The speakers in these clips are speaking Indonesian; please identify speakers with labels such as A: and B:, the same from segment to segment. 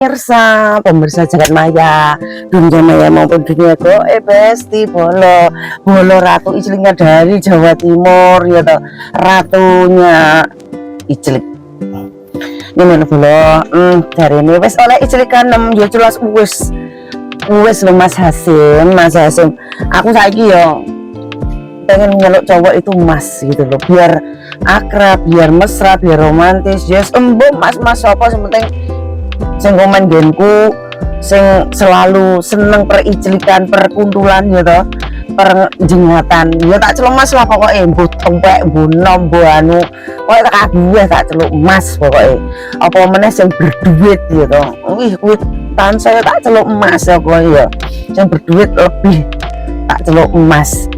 A: Pemirsa jagat maya, dunia maya maupun dunia goib, besti bolo ratu Icliknya dari Jawa Timur, ya toh, ratunya Iclik. Ini bolo, dari ini wes oleh Iclikan 6 ya jelas wes lo Mas Hasim, aku saiki yo pengen ngeluk cowok itu Mas gitu loh, biar akrab, biar mesra, biar romantis. Yes, mas apa sementing sing komen genku sing selalu seneng periclikan, perkuntulan ya toh, perjengatan ya tak celuk Mas lah pokoknya, mbuh tempek, mbuh nom, mbuh anu, pokoknya tak kabeh tak celuk Mas pokoknya. Apa meneh sing berduit ya toh, wih kuwi tan saya tak celuk Mas ya pokoknya, sing berduit lebih tak celuk Mas.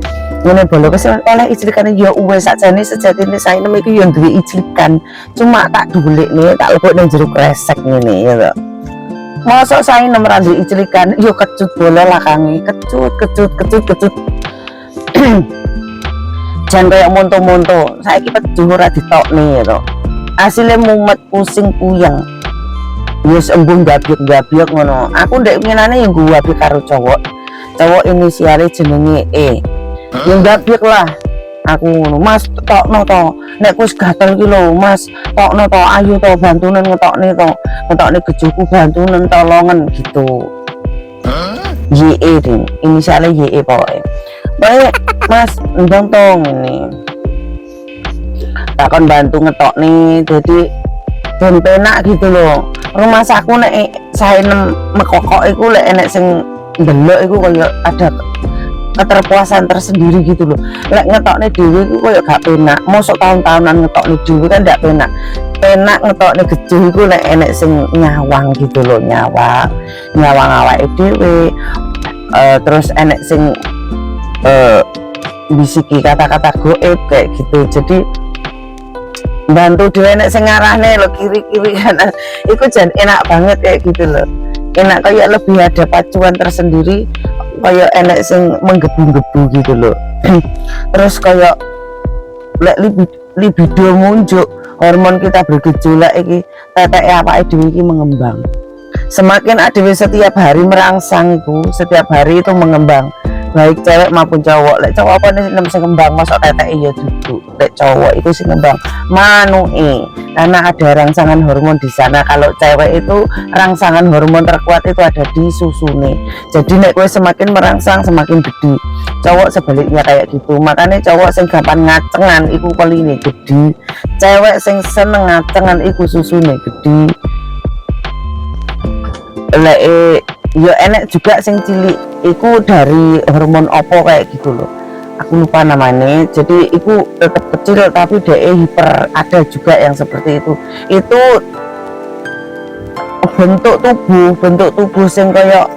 A: Ngene bolo wis oleh iclikan ya wis sakjane sejatine saya nemu iki ya duwe iclikan, cuma tak dhulikne tak lebok ning jero kresek ngene ya toh. Mosok saya nemu ra duwe iclikan yo kecut bolo lakange, kecut. Jan kayak monto-monto saiki pejuh ora ditokne ya toh. Asile mumet pusing puyeng. Wis embung gabyek ngono. Aku ndek ngenane yo nggawe karo cowok inisiale jenenge E. Yang gabyek lah aku ngono, Mas tokno to nek wis gatel iki lho Mas, tokno to, ayo to bantunen ngetokne gejoku, bantunen tolongen gitu. YE ding inisialnya YE pokoknya. Baik Mas ndang to ngene takon bantu ngetokne, jadi ben penak gitu loh. Rumah saku nek saya mekokok iku lek enek sing ndelok iku koyo ada keterpuasan tersendiri gitu loh. Lek ngetokne dhewe iku koyo gak penak. Mosok tahun-tahunan ngetokne dhewe kan gak penak. Penak ngetokne gejo iku lek enek sing nyawang gitu loh, nyawang awake dhewe. Terus enek sing bisiki kata-kata goib kayak gitu. Jadi bantu dhewe enek sing ngarahne lho kiri-kiri kanan. Iku jan enak banget kayak gitu loh. Enak kayak lebih ada pacuan tersendiri, kayak enek sing menggebu-gebu gitu loh. Terus kayak lek libido munjuk, hormon kita bergejolak iki, tetek awake dhewe iki mengembang. Semakin adewe setiap hari merangsang itu, setiap hari itu mengembang, baik cewek maupun cowok. Lek cowok apa nih sing ngembang, masuk tetek ya duduk. Lek cowok itu sing ngembang manui, karena ada rangsangan hormon di sana. Kalau cewek itu rangsangan hormon terkuat itu ada di susune. Jadi nek kowe semakin merangsang semakin gede. Cowok sebaliknya kayak gitu. Makanya cowok sing gampang ngacengan iku peline gede. Cewek sing seneng ngacengan iku susune gede. Lek yo enek juga sing cilik iku dari hormon opo kayak gitu loh, aku lupa namanya. Jadi iku tetap kecil tapi dia hiper, ada juga yang seperti itu bentuk tubuh sing kayak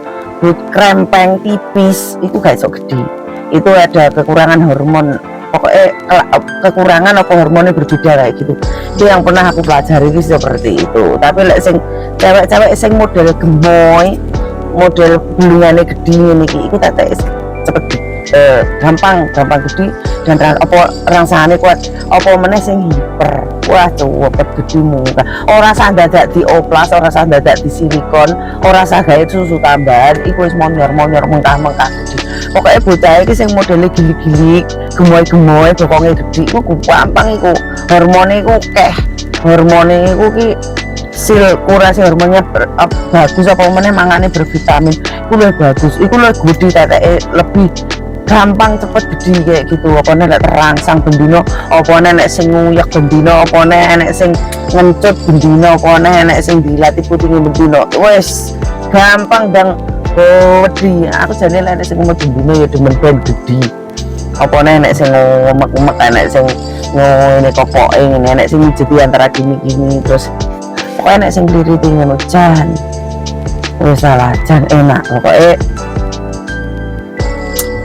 A: krempeng tipis iku gak iso gede. Itu ada kekurangan hormon, pokoknya kekurangan apa hormonnya berbeda kayak gitu. Itu yang pernah aku pelajari itu seperti itu. Tapi lek sing cewek-cewek sing model gemoy, model bulungannya gede ini iku tetek cepet gampang gede dan rangsangannya kuat. Apa meneh sing hiper, wah cepet gede muka, ora sah dadak dioplas, ora sah dadak di silikon, ora sah gawe susu tambahan, iku wis monyor mengkah gede. Pokoknya bocah iki sing modele gilik-gilik, gemoy bokonge gede iku gampang iku hormone iku hormone iku ki kurasi hormonnya bagus. Apa meneh mangane bervitamin iku luwih bagus, iku luwih gede teteke, lebih gampang cepet gede kayak gitu. Apa nek terangsang bendino, apa nek sing nguyek bendino, apa nek sing ngencut bendino, apa nek sing dilatih putinge bendino, wes gampang dan gede. Aku jane nek sing ngomong bendino ya demen ben gede. Apa nek sing ngomek-ngomek, nek sing ngene kopoke ngene, nek sing jadi antara gini terus pokoknya nek sing kliriti ngono jan wis salah jan enak pokoknya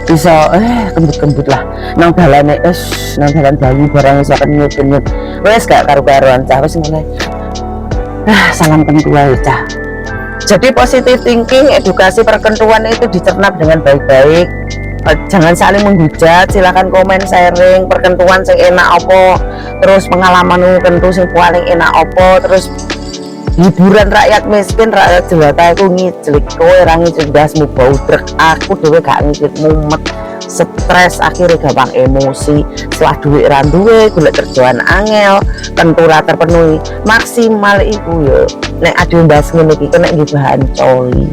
A: bisa kembut lah nang dalane nang dalan bayi barang iso kenyut wis gak karu-karuan cah wis ngene. Salam kentu wae cah. Jadi positive thinking, edukasi perkentuan itu dicerna dengan baik-baik. Jangan saling menghujat, silahkan komen sharing perkentuan sing enak opo, terus pengalaman kentu sing paling enak opo, terus hiburan rakyat miskin, rakyat jelata aku ngijlik, kowe ra ngijlik dasmu bau trek, aku dhewe gak ngijlik mumet stres, akhirnya gampang emosi setelah duit ra duwe, golek kerjaan angel, tentu ra terpenuhi maksimal iku yo nek ade mbas ngene iki nek nggih bahan coli